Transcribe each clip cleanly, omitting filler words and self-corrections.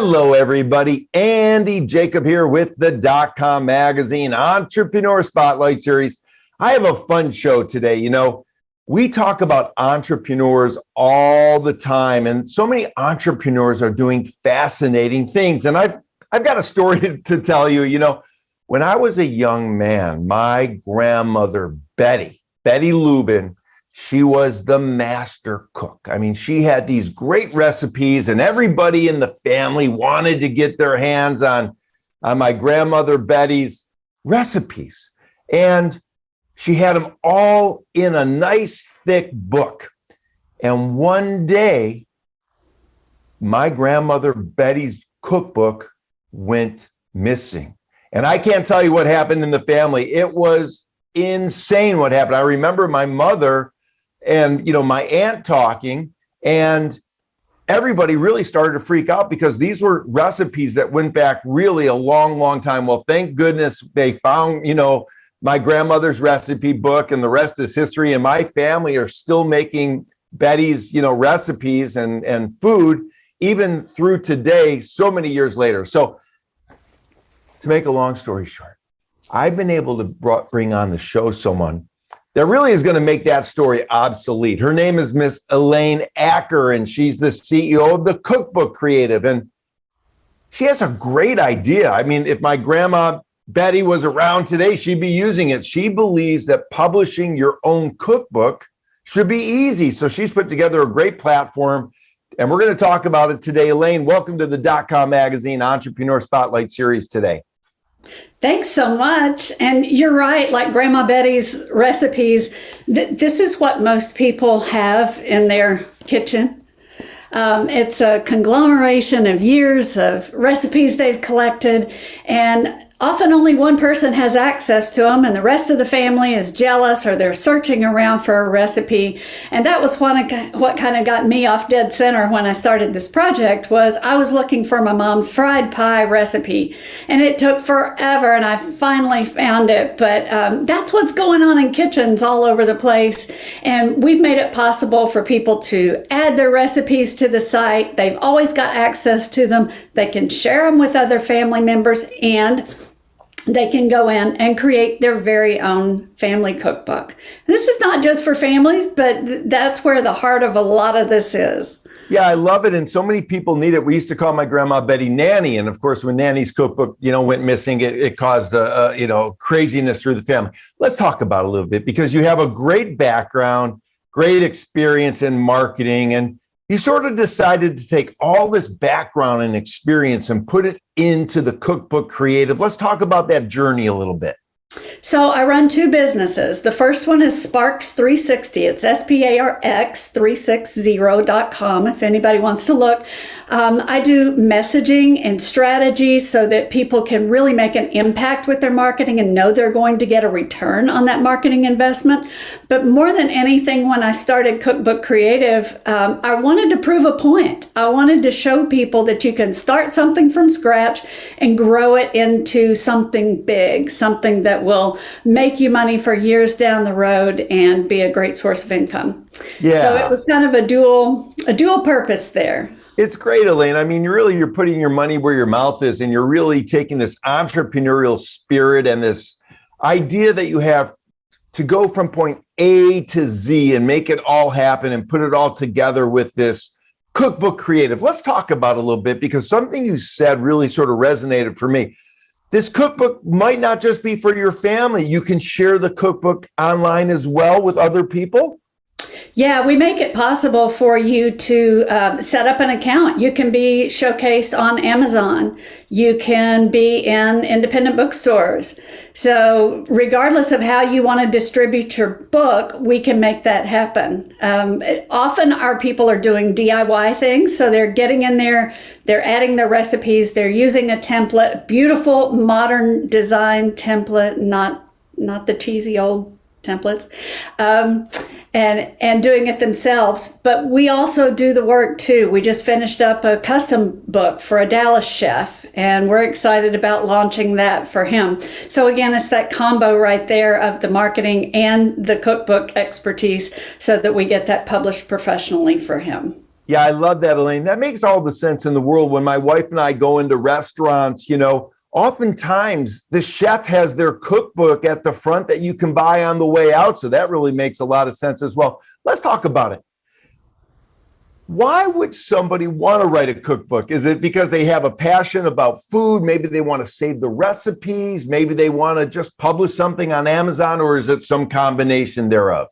Hello, everybody. Andy Jacob here with the DotCom magazine Entrepreneur Spotlight Series. I have a fun show today. You know, we talk about entrepreneurs all the time, and so many entrepreneurs are doing fascinating things. And I've got a story to tell you. You know, when I was a young man, my grandmother, Betty Lubin, she was the master cook. I mean, she had these great recipes, and everybody in the family wanted to get their hands on my grandmother Betty's recipes. And she had them all in a nice thick book. And one day, my grandmother Betty's cookbook went missing. And I can't tell you what happened in the family. It was insane what happened. I remember my mother and, you know, my aunt talking, and everybody really started to freak out because these were recipes that went back really a long, long time. Well, thank goodness they found, you know, my grandmother's recipe book, and the rest is history. And my family are still making Betty's, you know, recipes and food even through today, so many years later. So to make a long story short, I've been able to bring on the show someone that really is going to make that story obsolete. Her name is Miss Elaine Acker, and she's the CEO of the Cookbook Creative. And she has a great idea. I mean, if my grandma Betty was around today, she'd be using it. She believes that publishing your own cookbook should be easy. So she's put together a great platform, and we're going to talk about it today. Elaine, welcome to the DotCom magazine Entrepreneur Spotlight Series today. Thanks so much. And you're right, like Grandma Betty's recipes, this is what most people have in their kitchen. It's a conglomeration of years of recipes they've collected, and often only one person has access to them, and the rest of the family is jealous, or they're searching around for a recipe. And that was what kind of got me off dead center when I started this project. Was I was looking for my mom's fried pie recipe, and it took forever, and I finally found it. But that's what's going on in kitchens all over the place, and we've made it possible for people to add their recipes to the site. They've always got access to them. They can share them with other family members, and they can go in and create their very own family cookbook. This is not just for families, but that's where the heart of a lot of this is. Yeah, I love it. And so many people need it. We used to call my grandma Betty Nanny. And of course, when Nanny's cookbook, you know, went missing, it caused you know, craziness through the family. Let's talk about it a little bit, because you have a great background, great experience in marketing, and you sort of decided to take all this background and experience and put it into the Cookbook Creative. Let's talk about that journey a little bit. So I run two businesses. The first one is Sparks 360. It's SPARX360.com if anybody wants to look. I do messaging and strategies so that people can really make an impact with their marketing and know they're going to get a return on that marketing investment. But more than anything, when I started Cookbook Creative, I wanted to prove a point. I wanted to show people that you can start something from scratch and grow it into something big, something that will make you money for years down the road and be a great source of income. Yeah. So it was kind of a dual purpose there. It's great, Elaine. I mean, you're putting your money where your mouth is, and you're really taking this entrepreneurial spirit and this idea that you have to go from point A to Z and make it all happen and put it all together with this Cookbook Creative. Let's talk about it a little bit, because something you said really sort of resonated for me. This cookbook might not just be for your family. You can share the cookbook online as well with other people. Yeah, we make it possible for you to set up an account. You can be showcased on Amazon. You can be in independent bookstores. So regardless of how you want to distribute your book, we can make that happen. Often our people are doing DIY things. So they're getting in there, they're adding their recipes, they're using a template, beautiful modern design template, not the cheesy old templates. And doing it themselves. But we also do the work too. We just finished up a custom book for a Dallas chef, and we're excited about launching that for him. So again, it's that combo right there of the marketing and the cookbook expertise so that we get that published professionally for him. Yeah, I love that, Elaine. That makes all the sense in the world. When my wife and I go into restaurants, oftentimes the chef has their cookbook at the front that you can buy on the way out. So that really makes a lot of sense as well. Let's talk about it. Why would somebody want to write a cookbook? Is it because they have a passion about food? Maybe they want to save the recipes. Maybe they want to just publish something on Amazon, or is it some combination thereof?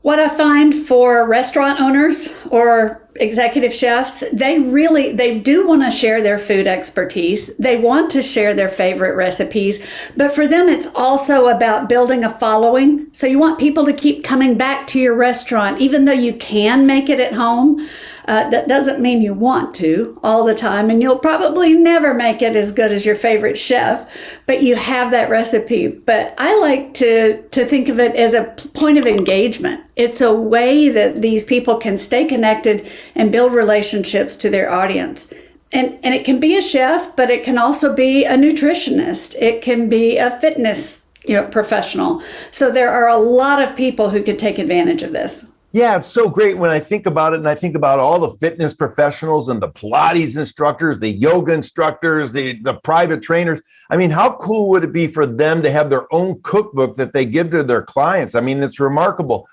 What I find for restaurant owners or executive chefs, they do want to share their food expertise. They want to share their favorite recipes, but for them, it's also about building a following. So you want people to keep coming back to your restaurant, even though you can make it at home. That doesn't mean you want to all the time, and you'll probably never make it as good as your favorite chef, but you have that recipe. But I like to think of it as a point of engagement. It's a way that these people can stay connected and build relationships to their audience. And it can be a chef, but it can also be a nutritionist. It can be a fitness professional. So there are a lot of people who could take advantage of this. Yeah, it's so great when I think about it, and I think about all the fitness professionals and the Pilates instructors, the yoga instructors, the private trainers. I mean, how cool would it be for them to have their own cookbook that they give to their clients? I mean, it's remarkable.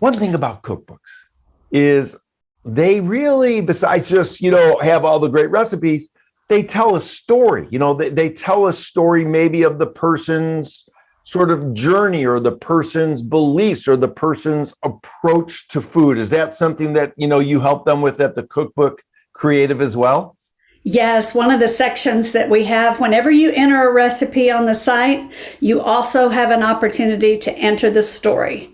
One thing about cookbooks is they really, besides just, have all the great recipes, they tell a story. They tell a story maybe of the person's sort of journey or the person's beliefs or the person's approach to food. Is that something that, you help them with at the Cookbook Creative as well? Yes, one of the sections that we have, whenever you enter a recipe on the site, you also have an opportunity to enter the story.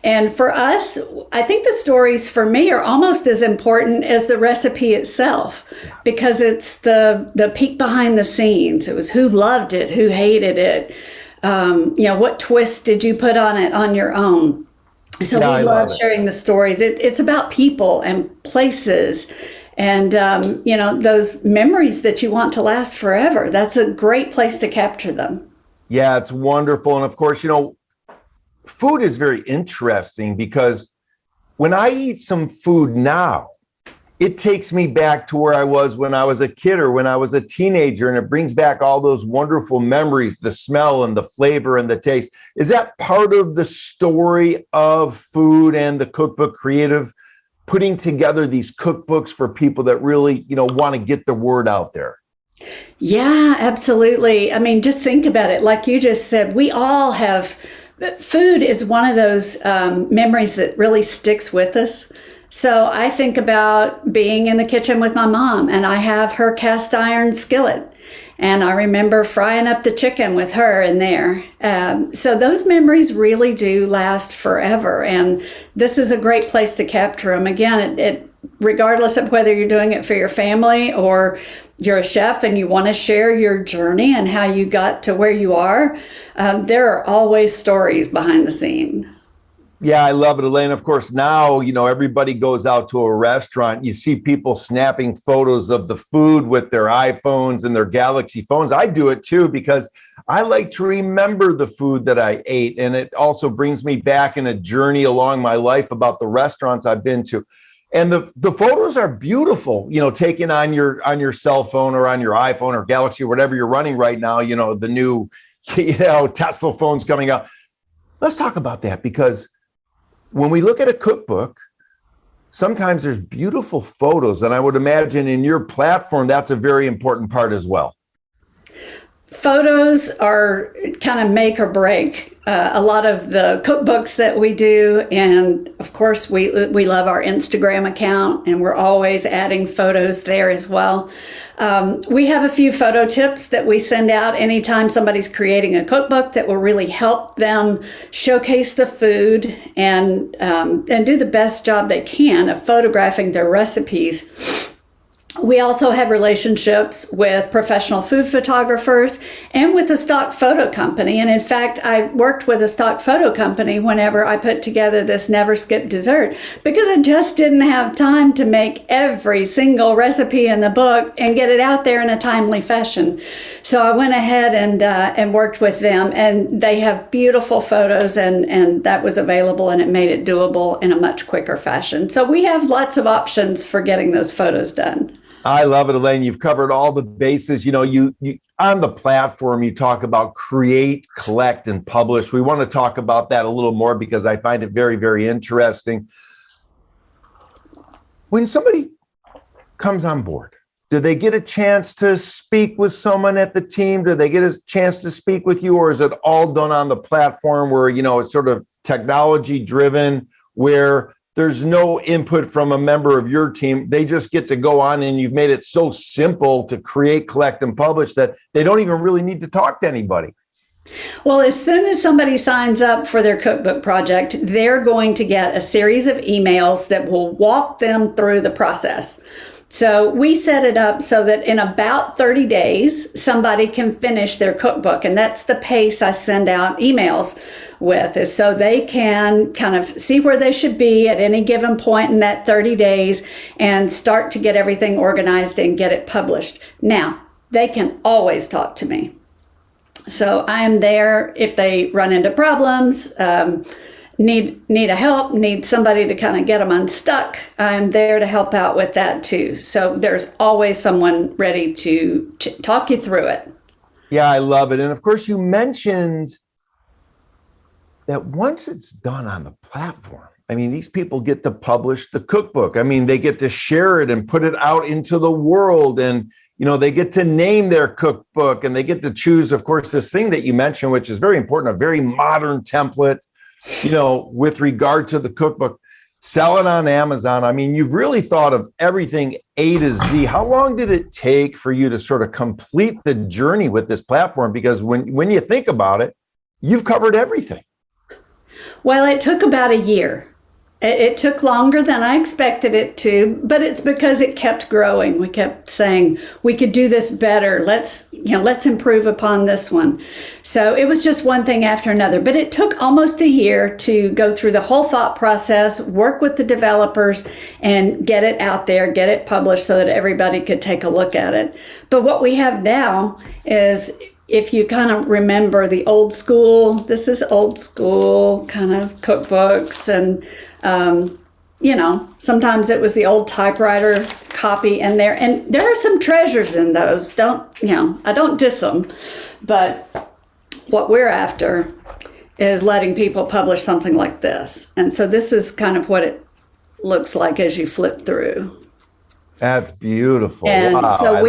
And for us, I think the stories for me are almost as important as the recipe itself, because it's the peek behind the scenes. It was who loved it, who hated it. What twist did you put on it on your own? So we love sharing the stories. It's about people and places and, those memories that you want to last forever. That's a great place to capture them. Yeah, it's wonderful. And of course, food is very interesting because when I eat some food now, it takes me back to where I was when I was a kid or when I was a teenager, and it brings back all those wonderful memories, the smell and the flavor and the taste. Is that part of the story of food and the Cookbook Creative, putting together these cookbooks for people that really, want to get the word out there? Yeah, absolutely. I mean, just think about it. Like you just said, we all have, food is one of those memories that really sticks with us. So I think about being in the kitchen with my mom, and I have her cast iron skillet, and I remember frying up the chicken with her in there. So those memories really do last forever, and this is a great place to capture them. Again, it regardless of whether you're doing it for your family or you're a chef and you want to share your journey and how you got to where you are, there are always stories behind the scene. Yeah, I love it, Elaine. Of course, now, everybody goes out to a restaurant. You see people snapping photos of the food with their iPhones and their Galaxy phones. I do it too, because I like to remember the food that I ate. And it also brings me back in a journey along my life about the restaurants I've been to. And the photos are beautiful, taken on your cell phone or on your iPhone or Galaxy or whatever you're running right now, the new, Tesla phones coming out. Let's talk about that, because when we look at a cookbook, sometimes there's beautiful photos. And I would imagine in your platform, that's a very important part as well. Photos are kind of make or break a lot of the cookbooks that we do. And of course, we love our Instagram account, and we're always adding photos there as well. We have a few photo tips that we send out anytime somebody's creating a cookbook that will really help them showcase the food and do the best job they can of photographing their recipes. We also have relationships with professional food photographers and with a stock photo company. And in fact, I worked with a stock photo company whenever I put together this Never Skip Dessert, because I just didn't have time to make every single recipe in the book and get it out there in a timely fashion. So I went ahead and worked with them, and they have beautiful photos, and that was available, and it made it doable in a much quicker fashion. So we have lots of options for getting those photos done. I love it, Elaine. You've covered all the bases. You know, you on the platform, you talk about create, collect, and publish. We want to talk about that a little more because I find it very, very interesting. When somebody comes on board, do they get a chance to speak with someone at the team? Do they get a chance to speak with you? Or is it all done on the platform where, you know, it's sort of technology driven, where there's no input from a member of your team? They just get to go on, and you've made it so simple to create, collect, and publish that they don't even really need to talk to anybody. Well, as soon as somebody signs up for their cookbook project, they're going to get a series of emails that will walk them through the process. So we set it up so that in about 30 days, somebody can finish their cookbook. And that's the pace I send out emails with, is so they can kind of see where they should be at any given point in that 30 days and start to get everything organized and get it published. Now, they can always talk to me. So I am there if they run into problems, need a help, need somebody to kind of get them unstuck. I'm there to help out with that too. So there's always someone ready to talk you through it. Yeah, I love it. And of course, you mentioned that once it's done on the platform, I mean, these people get to publish the cookbook. I mean, they get to share it and put it out into the world. And, you know, they get to name their cookbook, and they get to choose, of course, this thing that you mentioned, which is very important, a very modern template, you know, with regard to the cookbook. Sell it on Amazon. I mean, you've really thought of everything A to Z. How long did it take for you to sort of complete the journey with this platform? Because when you think about it, you've covered everything. Well, it took about a year. It took longer than I expected it to, but it's because it kept growing. We kept saying we could do this better. Let's improve upon this one. So it was just one thing after another, but it took almost a year to go through the whole thought process, work with the developers, and get it out there, get it published so that everybody could take a look at it. But what we have now is, if you kind of remember the old school, this is old school kind of cookbooks, and sometimes it was the old typewriter copy in there, and there are some treasures in those. I don't diss them, but what we're after is letting people publish something like this. And so this is kind of what it looks like as you flip through. That's beautiful. And wow, so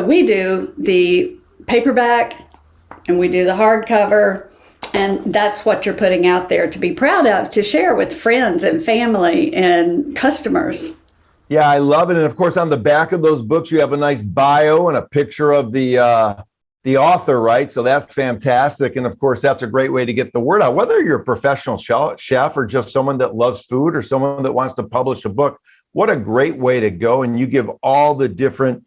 we do the paperback, and we do the hardcover. And that's what you're putting out there to be proud of, to share with friends and family and customers. Yeah, I love it. And of course, on the back of those books, you have a nice bio and a picture of the author, right? So that's fantastic. And of course, that's a great way to get the word out. Whether you're a professional chef or just someone that loves food or someone that wants to publish a book, what a great way to go. And you give all the different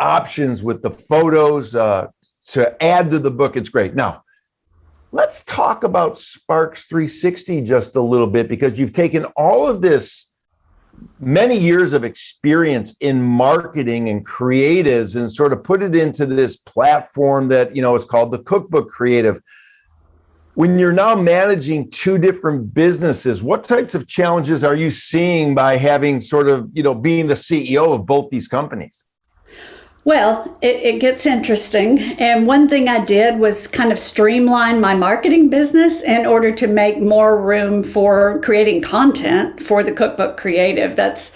options with the photos to add to the book. It's great. Now, let's talk about Sparks 360 just a little bit, because you've taken all of this many years of experience in marketing and creatives and sort of put it into this platform that, you know, is called the Cookbook Creative. When you're now managing two different businesses, what types of challenges are you seeing by having sort of, you know, being the CEO of both these companies? Well, it gets interesting. And one thing I did was kind of streamline my marketing business in order to make more room for creating content for the Cookbook Creative. That's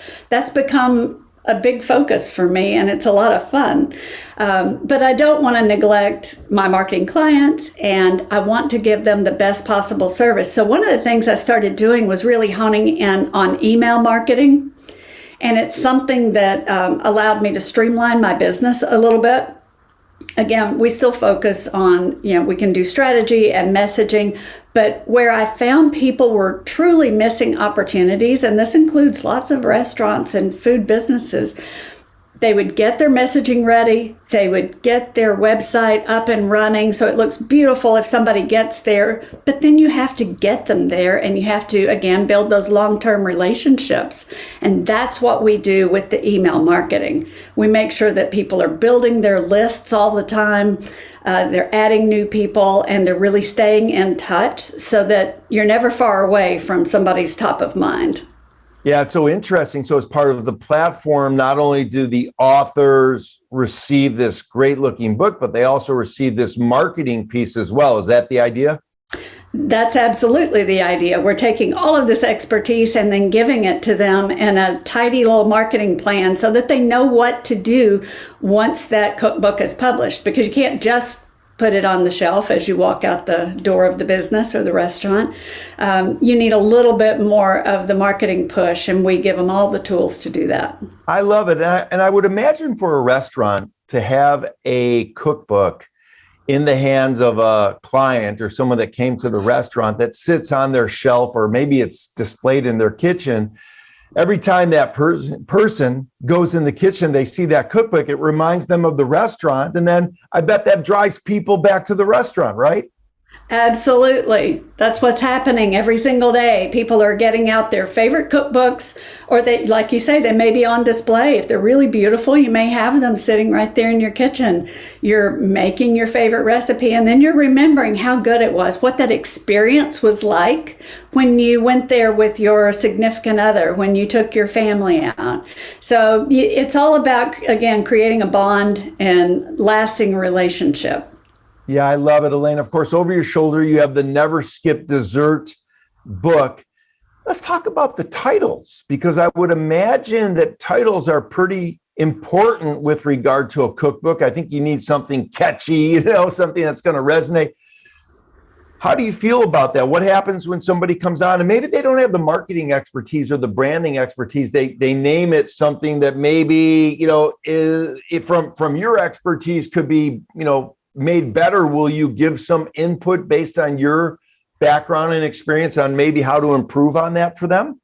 become a big focus for me, and it's a lot of fun. But I don't want to neglect my marketing clients, and I want to give them the best possible service. So one of the things I started doing was really honing in on email marketing. And it's something that allowed me to streamline my business a little bit. Again, we still focus on, we can do strategy and messaging, but where I found people were truly missing opportunities, and this includes lots of restaurants and food businesses, they would get their messaging ready. They would get their website up and running so it looks beautiful if somebody gets there. But then you have to get them there, and you have to, again, build those long-term relationships. And that's what we do with the email marketing. We make sure that people are building their lists all the time. They're adding new people, and they're really staying in touch so that you're never far away from somebody's top of mind. Yeah, it's so interesting. So as part of the platform, not only do the authors receive this great looking book, but they also receive this marketing piece as well. Is that the idea? That's absolutely the idea. We're taking all of this expertise and then giving it to them in a tidy little marketing plan so that they know what to do once that cookbook is published, because you can't just put it on the shelf as you walk out the door of the business or the restaurant. You need a little bit more of the marketing push, and we give them all the tools to do that. I love it. And I would imagine for a restaurant to have a cookbook in the hands of a client or someone that came to the restaurant that sits on their shelf, or maybe it's displayed in their kitchen. Every time that person goes in the kitchen, they see that cookbook, it reminds them of the restaurant. And then I bet that drives people back to the restaurant, right? Absolutely. That's what's happening every single day. People are getting out their favorite cookbooks, or they, like you say, they may be on display. If they're really beautiful, you may have them sitting right there in your kitchen. You're making your favorite recipe, and then you're remembering how good it was, what that experience was like when you went there with your significant other, when you took your family out. So it's all about, again, creating a bond and lasting relationship. Yeah, I love it, Elaine. Of course, over your shoulder, you have the Never Skip Dessert book. Let's talk about the titles, because I would imagine that titles are pretty important with regard to a cookbook. I think you need something catchy, something that's going to resonate. How do you feel about that? What happens when somebody comes on and maybe they don't have the marketing expertise or the branding expertise? They name it something that maybe, is from your expertise could be, made better. Will you give some input based on your background and experience on maybe how to improve on that for them?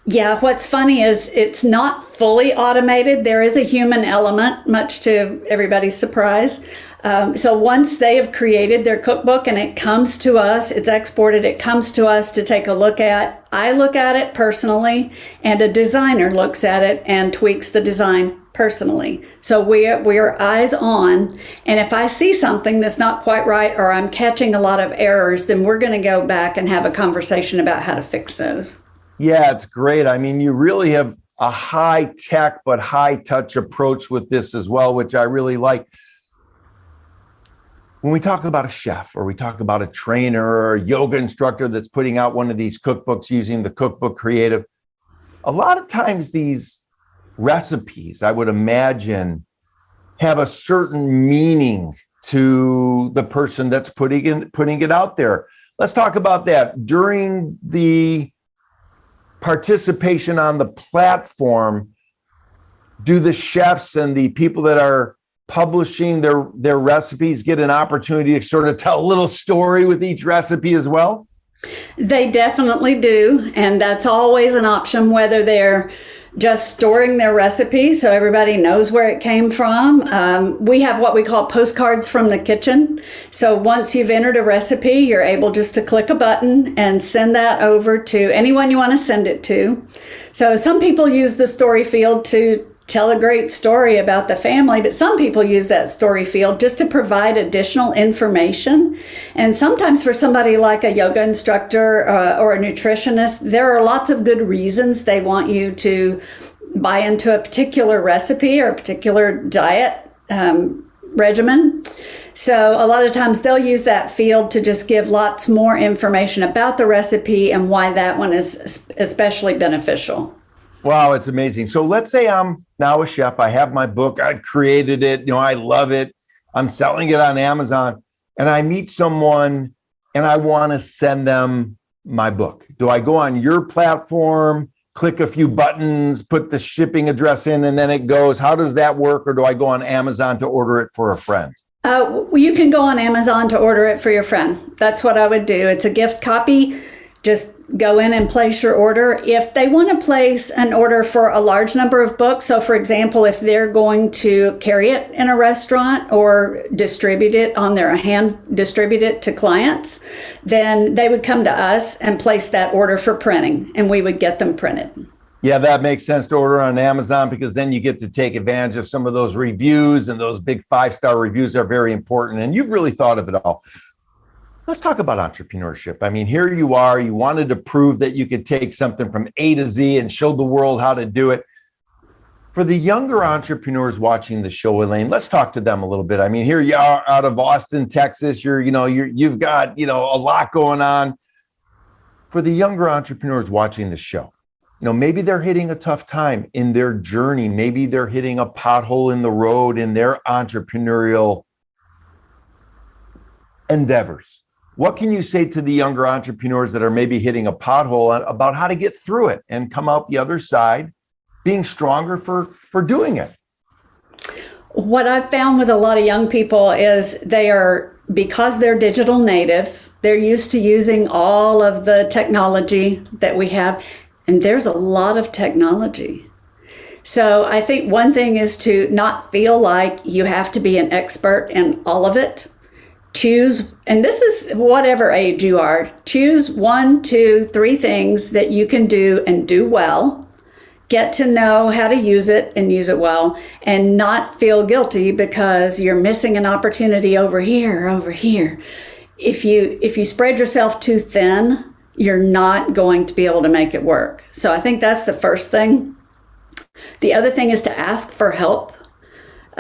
Yeah, what's funny is it's not fully automated. There is a human element, much to everybody's surprise. So once they have created their cookbook and it comes to us, it's exported, it comes to us to take a look at. I look at it personally, and a designer looks at it and tweaks the design personally. So we are eyes on, and if I see something that's not quite right, or I'm catching a lot of errors, then we're going to go back and have a conversation about how to fix those. Yeah, it's great. I mean, you really have a high tech but high touch approach with this as well, which I really like. When we talk about a chef, or we talk about a trainer or a yoga instructor that's putting out one of these cookbooks using the Cookbook Creative, a lot of times these recipes, I would imagine, have a certain meaning to the person that's putting it out there. Let's talk about that. During the participation on the platform, do the chefs and the people that are publishing their recipes get an opportunity to sort of tell a little story with each recipe as well? They definitely do. And that's always an option, whether they're just storing their recipe so everybody knows where it came from. We have what we call postcards from the kitchen. So once you've entered a recipe, you're able just to click a button and send that over to anyone you want to send it to. So some people use the story field to tell a great story about the family, but some people use that story field just to provide additional information. And sometimes for somebody like a yoga instructor or a nutritionist, there are lots of good reasons they want you to buy into a particular recipe or a particular diet regimen. So a lot of times they'll use that field to just give lots more information about the recipe and why that one is especially beneficial. Wow, it's amazing. So let's say I'm now a chef. I have my book. I've created it. I love it. I'm selling it on Amazon, and I meet someone and I want to send them my book. Do I go on your platform, click a few buttons, put the shipping address in, and then it goes? How does that work? Or do I go on Amazon to order it for a friend? You can go on Amazon to order it for your friend. That's what I would do. It's a gift copy. Just go in and place your order. If they want to place an order for a large number of books, so for example, if they're going to carry it in a restaurant or distribute it distribute it to clients, then they would come to us and place that order for printing, and we would get them printed. Yeah, that makes sense to order on Amazon, because then you get to take advantage of some of those reviews, and those big 5-star reviews are very important. And you've really thought of it all. Let's talk about entrepreneurship. I mean, here you are, you wanted to prove that you could take something from A to Z and show the world how to do it. For the younger entrepreneurs watching the show, Elaine, let's talk to them a little bit. I mean, here you are out of Austin, Texas. You've got, a lot going on. For the younger entrepreneurs watching the show, maybe they're hitting a tough time in their journey. Maybe they're hitting a pothole in the road in their entrepreneurial endeavors. What can you say to the younger entrepreneurs that are maybe hitting a pothole about how to get through it and come out the other side being stronger for doing it? What I've found with a lot of young people is because they're digital natives, they're used to using all of the technology that we have, and there's a lot of technology. So I think one thing is to not feel like you have to be an expert in all of it. Choose, and this is whatever age you are, choose 1, 2, 3 things that you can do and do well. Get to know how to use it and use it well, and not feel guilty because you're missing an opportunity over here. If you spread yourself too thin, you're not going to be able to make it work. So I think that's the first thing. The other thing is to ask for help.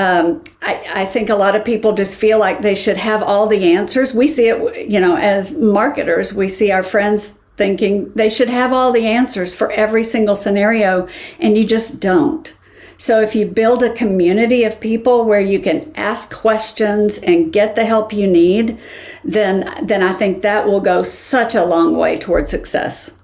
I think a lot of people just feel like they should have all the answers. We see it, as marketers, we see our friends thinking they should have all the answers for every single scenario, and you just don't. So if you build a community of people where you can ask questions and get the help you need, then I think that will go such a long way toward success.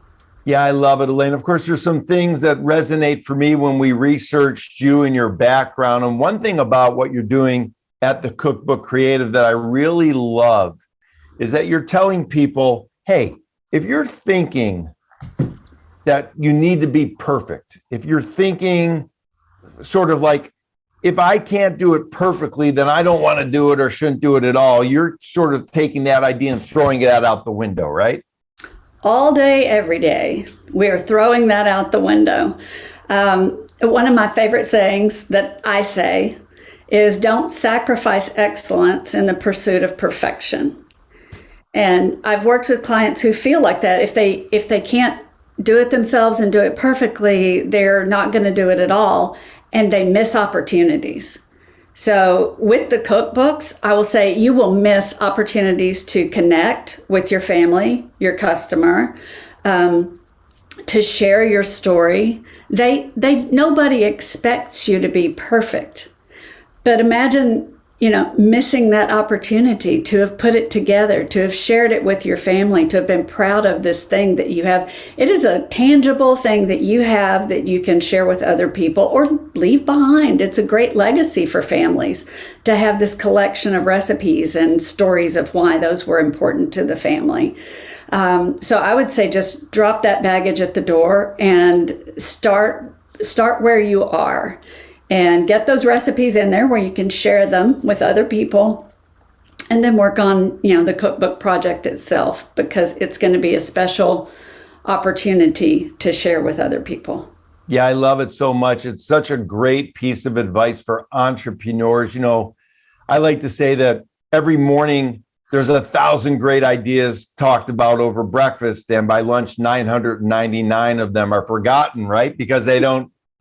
Yeah, I love it, Elaine. Of course, there's some things that resonate for me when we researched you and your background. And one thing about what you're doing at the Cookbook Creative that I really love is that you're telling people, hey, if you're thinking that you need to be perfect, if you're thinking sort of like, if I can't do it perfectly, then I don't want to do it or shouldn't do it at all, you're sort of taking that idea and throwing that out the window, right? All day, every day, we are throwing that out the window. One of my favorite sayings that I say is, don't sacrifice excellence in the pursuit of perfection. And I've worked with clients who feel like that. If they can't do it themselves and do it perfectly, they're not going to do it at all, and they miss opportunities. So with the cookbooks, I will say you will miss opportunities to connect with your family, your customer, to share your story. Nobody expects you to be perfect, but imagine, missing that opportunity to have put it together, to have shared it with your family, to have been proud of this thing that you have. It is a tangible thing that you have that you can share with other people or leave behind. It's a great legacy for families to have this collection of recipes and stories of why those were important to the family. So I would say just drop that baggage at the door and start where you are. And get those recipes in there where you can share them with other people, and then work on, the cookbook project itself, because it's going to be a special opportunity to share with other people. Yeah, I love it so much. It's such a great piece of advice for entrepreneurs. I like to say that every morning there's 1,000 great ideas talked about over breakfast, and by lunch, 999 of them are forgotten, right? Because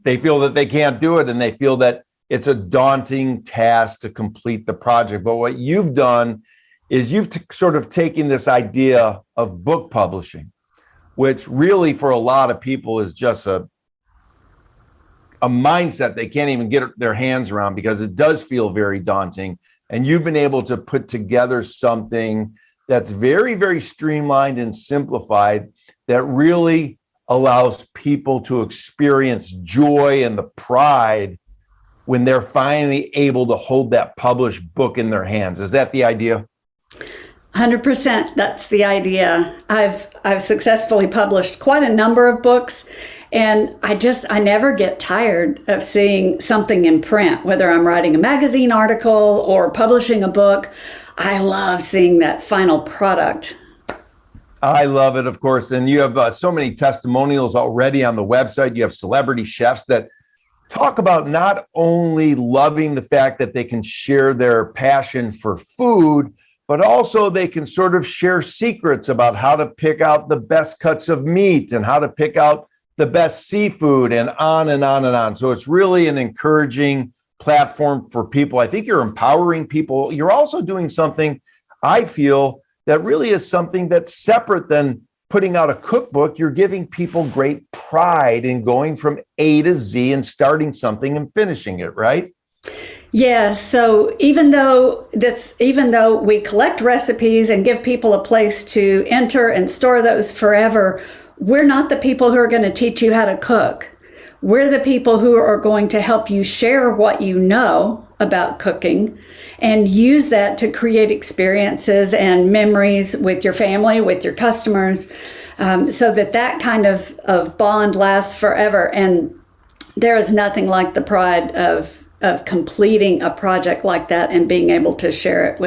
they feel that they can't do it, and they feel that it's a daunting task to complete the project. But what you've done is you've sort of taken this idea of book publishing, which really for a lot of people is just a mindset they can't even get their hands around, because it does feel very daunting. And you've been able to put together something that's very, very streamlined and simplified that really allows people to experience joy and the pride when they're finally able to hold that published book in their hands. Is that the idea? 100%. That's the idea. I've successfully published quite a number of books, and I never get tired of seeing something in print, whether I'm writing a magazine article or publishing a book. I love seeing that final product. I love it, of course. And you have so many testimonials already on the website. You have celebrity chefs that talk about not only loving the fact that they can share their passion for food, but also they can sort of share secrets about how to pick out the best cuts of meat and how to pick out the best seafood, and on and on and on. So it's really an encouraging platform for people. I think you're empowering people. You're also doing something, I feel, that really is something that's separate than putting out a cookbook. You're giving people great pride in going from A to Z and starting something and finishing it, right? Yeah, so even though we collect recipes and give people a place to enter and store those forever, we're not the people who are going to teach you how to cook. We're the people who are going to help you share what you know about cooking and use that to create experiences and memories with your family, with your customers, so that kind of bond lasts forever. And there is nothing like the pride of completing a project like that and being able to share it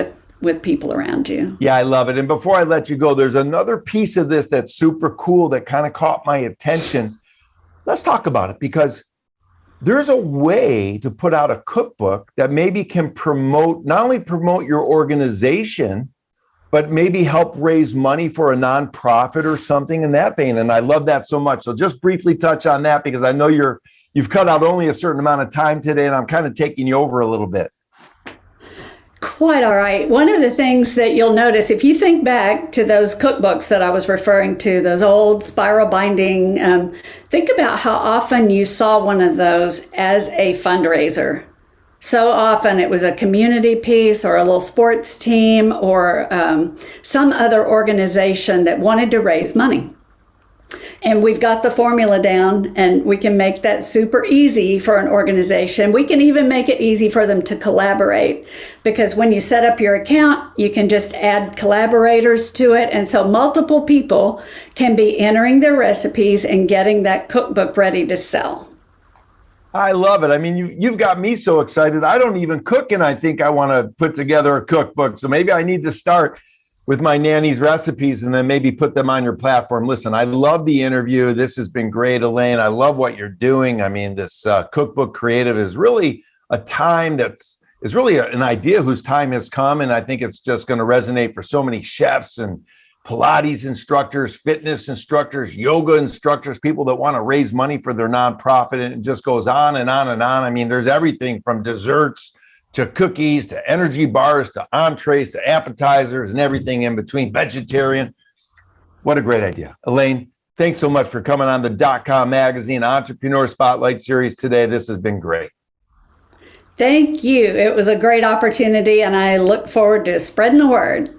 with people around you. Yeah, I love it. And before I let you go, there's another piece of this that's super cool that kind of caught my attention. Let's talk about it, because there's a way to put out a cookbook that maybe can not only promote your organization, but maybe help raise money for a nonprofit or something in that vein. And I love that so much. So just briefly touch on that, because I know you've cut out only a certain amount of time today, and I'm kind of taking you over a little bit. Quite all right. One of the things that you'll notice, if you think back to those cookbooks that I was referring to, those old spiral binding, think about how often you saw one of those as a fundraiser. So often it was a community piece or a little sports team or some other organization that wanted to raise money. And we've got the formula down, and we can make that super easy for an organization. We can even make it easy for them to collaborate, because when you set up your account, you can just add collaborators to it. And so multiple people can be entering their recipes and getting that cookbook ready to sell. I love it. I mean, you've got me so excited. I don't even cook, and I think I want to put together a cookbook. So maybe I need to start with my nanny's recipes and then maybe put them on your platform. Listen, I love the interview. This has been great, Elaine. I love what you're doing. I mean, this Cookbook Creative is really a time is really an idea whose time has come. And I think it's just going to resonate for so many chefs and Pilates instructors, fitness instructors, yoga instructors, people that want to raise money for their nonprofit. And it just goes on and on and on. I mean, there's everything from desserts to cookies, to energy bars, to entrees, to appetizers, and everything in between, vegetarian. What a great idea. Elaine, thanks so much for coming on the DotCom Magazine Entrepreneur Spotlight Series today. This has been great. Thank you. It was a great opportunity, and I look forward to spreading the word.